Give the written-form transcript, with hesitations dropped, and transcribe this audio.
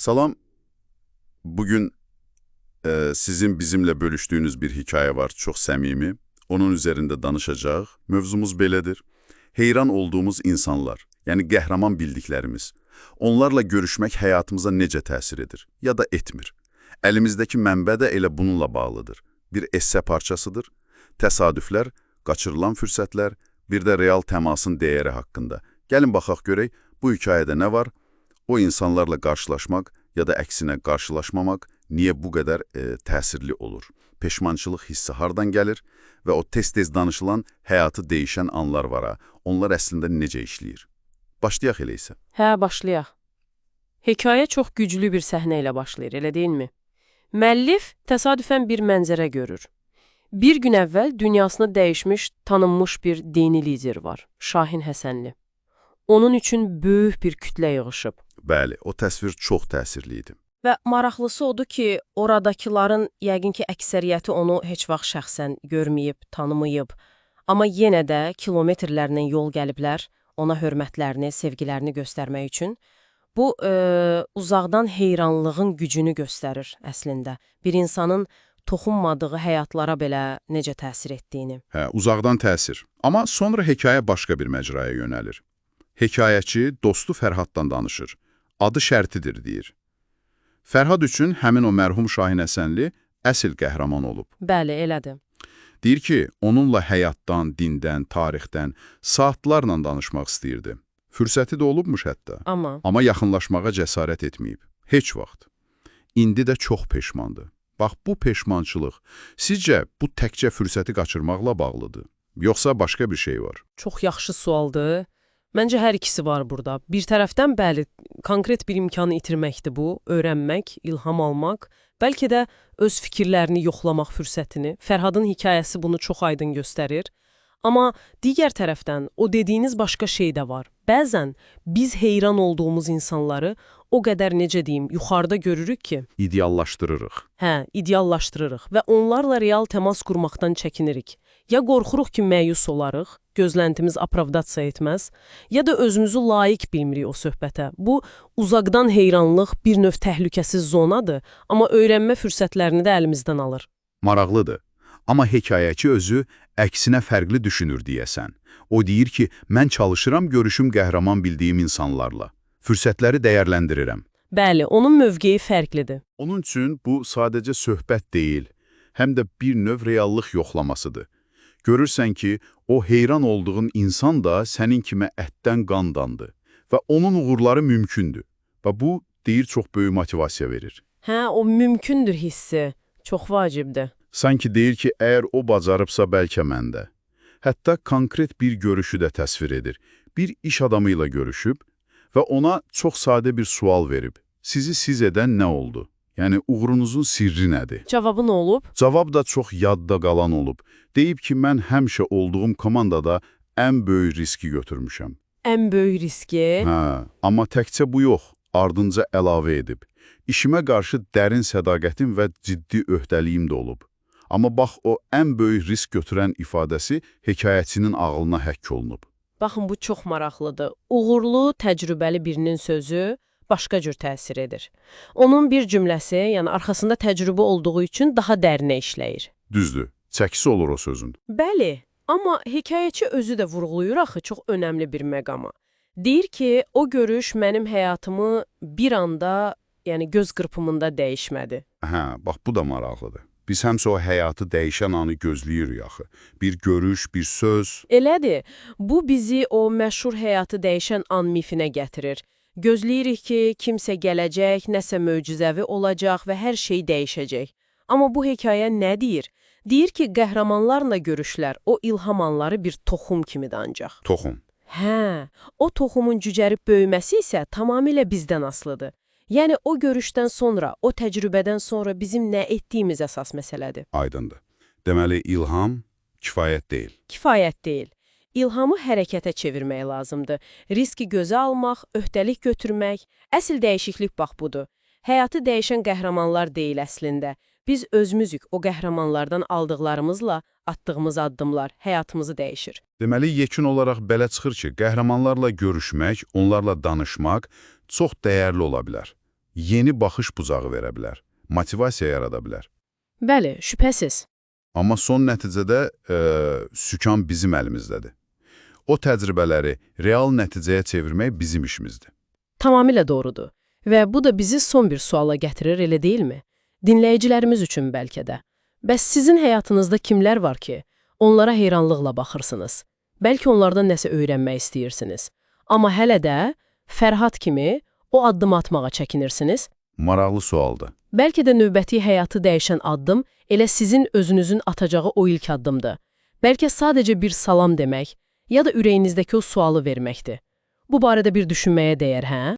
Salam, bugün sizin bizimle bölüştüğünüz bir hikaye var, çok səmimi. Onun üzerinde danışacağıq. Mövzumuz belədir. Heyran olduğumuz insanlar, yəni qəhrəman bildiklərimiz. Onlarla görüşmək həyatımıza necə təsir edir ya da etmir? Əlimizdəki mənbə də elə bununla bağlıdır. Bir esse parçasıdır. Təsadüflər, qaçırılan fürsətlər, bir də real təmasın dəyəri haqqında. Gəlin baxaq görək, bu hikayədə nə var? O insanlarla qarşılaşmaq ya da əksinə qarşılaşmamaq niyə bu qədər təsirli olur? Peşmançılıq hissi hardan gəlir və o tez-tez danışılan həyatı değişən anlar var ha. Onlar əslində necə işləyir? Başlayaq elə isə. Hə, başlayaq. Hekayə çox güclü bir səhnə ilə başlayır, elə deyilmi? Müəllif təsadüfən bir mənzərə görür. Bir gün əvvəl dünyasını dəyişmiş, tanınmış bir dini lider var, Şahin Həsənli. Onun üçün böyük bir kütlə yığışıb. Bəli, o təsvir çox təsirli idi. Və maraqlısı odur ki, oradakıların yəqin ki, əksəriyyəti onu heç vaxt şəxsən görməyib, tanımayıb. Amma yenə də kilometrlərlə yol gəliblər, ona hörmətlərini, sevgilərini göstərmək üçün. Bu, uzaqdan heyranlığın gücünü göstərir əslində. Bir insanın toxunmadığı həyatlara belə necə təsir etdiyini. Hə, uzaqdan təsir. Amma sonra hekayə başqa bir məcraya yönəlir. Hekayəçi dostu Fərhaddan danışır. Adı şərtidir, deyir. Fərhad üçün həmin o mərhum Şahin Həsənli əsl qəhrəman olub. Bəli, elədir. Deyir ki, onunla həyatdan, dindən, tarixdən saatlarla danışmaq istəyirdi. Fürsəti də olubmuş hətta. Amma yaxınlaşmağa cəsarət etməyib. Heç vaxt. İndi də çox peşmandır. Bax, bu peşmançılıq sizcə bu təkcə fürsəti qaçırmaqla bağlıdır? Yoxsa başqa bir şey var? Çox yaxşı sualdır. Məncə hər ikisi var burada. Bir tərəfdən bəli, konkret bir imkanı itirməkdir bu, öyrənmək, ilham almaq, bəlkə də öz fikirlərini yoxlamaq fürsətini. Fərhadın hekayəsi bunu çox aydın göstərir. Amma digər tərəfdən o dediyiniz başqa şey də var. Bəzən biz heyran olduğumuz insanları o qədər necə deyim, yuxarıda görürük ki, İdeallaşdırırıq. Hə, ideallaşdırırıq və onlarla real təmas qurmaqdan çəkinirik. Ya qorxuruq ki, məyus olarıq, gözləntimiz apravdasiya etməz, ya da özümüzü layiq bilmirik o söhbətə. Bu, uzaqdan heyranlıq bir növ təhlükəsiz zonadır, amma öyrənmə fürsətlərini də əlimizdən alır. Maraqlıdır. Amma hekayəçi özü əksinə fərqli düşünür deyəsən. O deyir ki, mən çalışıram görüşüm qəhrəman bildiyim insanlarla. Fürsətləri dəyərləndirirəm. Bəli, onun mövqeyi fərqlidir. Onun üçün bu sadəcə söhbət deyil, həm də bir növ reallıq yoxlamasıdır. Görürsən ki, o heyran olduğun insan da sənin kimi ətdən qandandır və onun uğurları mümkündür. Və bu, deyir, çox böyük motivasiya verir. Hə, o mümkündür hissi. Çox vacibdir. Sanki deyir ki, əgər o bacarıbsa bəlkə məndə. Hətta konkret bir görüşü də təsvir edir. Bir iş adamıyla görüşüb və ona çox sadə bir sual verib. Sizi siz edən nə oldu? Yəni, uğurunuzun sirri nədir? Cavabı nə olub? Cavab da çox yadda qalan olub. Deyib ki, mən həmişə olduğum komandada ən böyük riski götürmüşəm. Ən böyük riski? Hə, amma təkcə bu yox, ardınca əlavə edib. İşimə qarşı dərin sədaqətim və ciddi öhdəliyim də olub. Amma bax, o ən böyük risk götürən ifadəsi hekayəçinin ağlına həkk olunub. Baxın, bu çox maraqlıdır. Uğurlu, təcrübəli birinin sözü başqa cür təsir edir. Onun bir cümləsi, yəni arxasında təcrübə olduğu üçün daha dərinə işləyir. Düzdür, çəkisi olur o sözün. Bəli, amma hekayəçi özü də vurğulayır axı çox önəmli bir məqama. Deyir ki, o görüş mənim həyatımı bir anda, yəni göz qırpımında dəyişmədi. Hə, bax bu da maraqlıdır. Biz həmsə o həyatı dəyişən anı gözləyirik axı. Bir görüş, bir söz. Elədir, bu bizi o məşhur həyatı dəyişən an mifinə gətirir. Gözləyirik ki, kimsə gələcək, nəsə möcüzəvi olacaq və hər şey dəyişəcək. Amma bu hekayə nə deyir? Deyir ki, qəhrəmanlarla görüşlər, o ilham anları bir toxum kimidir ancaq. Toxum. Hə, o toxumun cücərib böyüməsi isə tamamilə bizdən asılıdır. Yəni, o görüşdən sonra, o təcrübədən sonra bizim nə etdiyimiz əsas məsələdir. Aydındır. Deməli, ilham kifayət deyil. Kifayət deyil. İlhamı hərəkətə çevirmək lazımdır. Riski gözə almaq, öhdəlik götürmək, əsl dəyişiklik bax budur. Həyatı dəyişən qəhrəmanlar deyil əslində. Biz özümüzük o qəhrəmanlardan aldıqlarımızla atdığımız addımlar həyatımızı dəyişir. Deməli, yekun olaraq belə çıxır ki, qəhrəmanlarla görüşmək, onlarla danışmaq çox dəyərli ola bilər. yeni baxış bucağı verə bilər, motivasiya yarada bilər. Bəli, şübhəsiz. Amma son nəticədə sükan bizim əlimizdədir. O təcrübələri real nəticəyə çevirmək bizim işimizdir. Tamamilə doğrudur. Və bu da bizi son bir suala gətirir, elə deyilmi? Dinləyicilərimiz üçün bəlkə də. Bəs sizin həyatınızda kimlər var ki, onlara heyranlıqla baxırsınız? Bəlkə onlardan nəsə öyrənmək istəyirsiniz. Amma hələ də Fərhad kimi o addım atmağa çəkinirsiniz? Maraqlı sualdır. Bəlkə də növbəti həyatı dəyişən addım elə sizin özünüzün atacağı o ilk addımdır. Bəlkə sadəcə bir salam demək ya da ürəyinizdəki o sualı verməkdir. Bu barədə bir düşünməyə dəyər, hə?